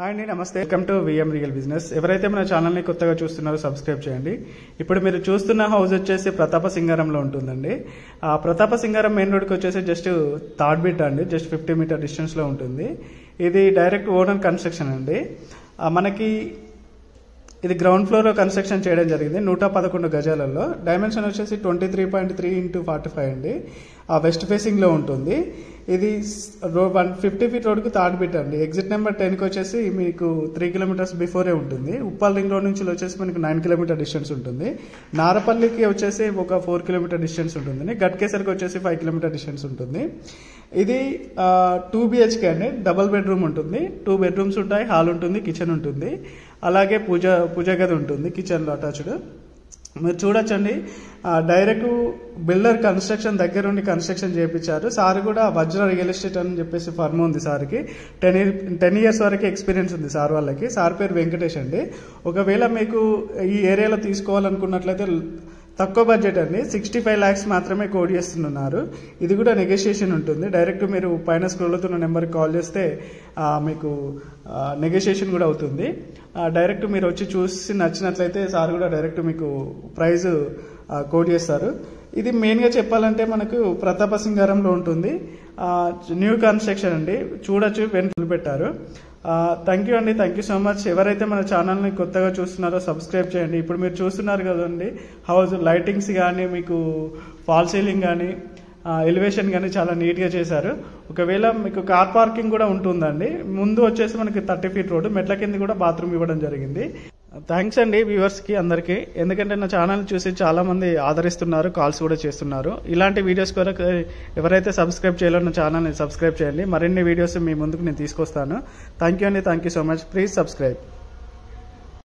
Hi అండి, నమస్తే. Welcome to VM real business. ఎవరైతే మన ఛానల్ని కొత్తగా చూస్తున్నారో సబ్స్క్రైబ్ చేయండి. ఇప్పుడు మీరు చూస్తున్న హౌస్ వచ్చేసి ప్రతాప సింగారంలో ఉంటుందండి. ఆ ప్రతాప సింగారం మెయిన్ రోడ్కి వచ్చేసి జస్ట్ థర్డ్ బిట్ అండి, జస్ట్ 50 మీటర్ డిస్టెన్స్లో ఉంటుంది. ఇది డైరెక్ట్ ఓనర్ కన్స్ట్రక్షన్ అండి. మనకి ఇది గ్రౌండ్ ఫ్లోర్లో కన్స్ట్రక్షన్ చేయడం జరిగింది 111 గజాలలో. డైమెన్షన్ వచ్చేసి 23.3 x 45 అండి. వెస్ట్ ఫేసింగ్లో ఉంటుంది. ఇది 150 ఫీట్ రోడ్కు థర్డ్ బిట్ అండి. ఎగ్జిట్ నెంబర్ 10కి వచ్చేసి మీకు 3 కిలోమీటర్స్ బిఫోరే ఉంటుంది. ఉప్పల్ రింగ్ రోడ్ నుంచి వచ్చేసి మనకు 9 కిలోమీటర్ డిస్టెన్స్ ఉంటుంది. నారపల్లికి వచ్చేసి ఒక 4 కిలోమీటర్ డిస్టెన్స్ ఉంటుంది. గట్కేసరికి వచ్చేసి 5 కిలోమీటర్ డిస్టెన్స్ ఉంటుంది. ఇది 2 BHK అండి. డబుల్ బెడ్రూమ్ ఉంటుంది. 2 బెడ్రూమ్స్ ఉంటాయి, హాల్ ఉంటుంది, కిచెన్ ఉంటుంది, అలాగే పూజా గది ఉంటుంది కిచెన్లో అటాచ్డ్. మీరు చూడొచ్చండి, డైరెక్ట్ బిల్డర్ కన్స్ట్రక్షన్ దగ్గరుండి కన్స్ట్రక్షన్ చేయించారు. సార్ కూడా వజ్ర రియల్ ఎస్టేట్ అని చెప్పేసి ఫర్మ్ ఉంది సార్కి. 10 ఇయర్స్ వరకు ఎక్స్పీరియన్స్ ఉంది సార్ వాళ్ళకి. సార్ పేరు వెంకటేష్ అండి. ఒకవేళ మీకు ఈ ఏరియాలో తీసుకోవాలనుకున్నట్లయితే తక్కువ బడ్జెట్ అండి, 65 lakhs మాత్రమే కోడ్ చేస్తున్నారు. ఇది కూడా నెగోషియేషన్ ఉంటుంది. డైరెక్ట్ మీరు పైన స్క్రోల్ అవుతున్న నెంబర్కి కాల్ చేస్తే మీకు నెగోషియేషన్ కూడా అవుతుంది. డైరెక్ట్ మీరు వచ్చి చూసి నచ్చినట్లయితే సార్ కూడా డైరెక్ట్ మీకు ప్రైజ్ కోడ్ చేస్తారు. ఇది మెయిన్గా చెప్పాలంటే మనకు ప్రతాప సింగారంలో ఉంటుంది. న్యూ కన్స్ట్రక్షన్ అండి, చూడొచ్చు, వెనుకలు పెట్టారు. థ్యాంక్ యూ అండి, థ్యాంక్ యూ సో మచ్. ఎవరైతే మన ఛానల్ని కొత్తగా చూస్తున్నారో సబ్స్క్రైబ్ చేయండి. ఇప్పుడు మీరు చూస్తున్నారు కదండి, హౌస్ లైటింగ్స్ కానీ, మీకు ఫాల్ సీలింగ్ కానీ, ఎలివేషన్ కానీ చాలా నీట్గా చేశారు. ఒకవేళ మీకు కార్ పార్కింగ్ కూడా ఉంటుందండి. ముందు వచ్చేసి మనకి 30 ఫీట్ రోడ్డు, మెట్ల కింద కూడా బాత్రూమ్ ఇవ్వడం జరిగింది. థ్యాంక్స్ అండి వ్యూవర్స్కి అందరికీ, ఎందుకంటే నా ఛానల్ చూసి చాలా మంది ఆదరిస్తున్నారు, కాల్స్ కూడా చేస్తున్నారు. ఇలాంటి వీడియోస్ కొరకు ఎవరైతే సబ్స్క్రైబ్ చేయాలో నా ఛానల్ని సబ్స్క్రైబ్ చేయండి. మరిన్ని వీడియోస్ మీ ముందుకు నేను తీసుకొస్తాను. థ్యాంక్ యూ అండి, thank you so much. Please subscribe.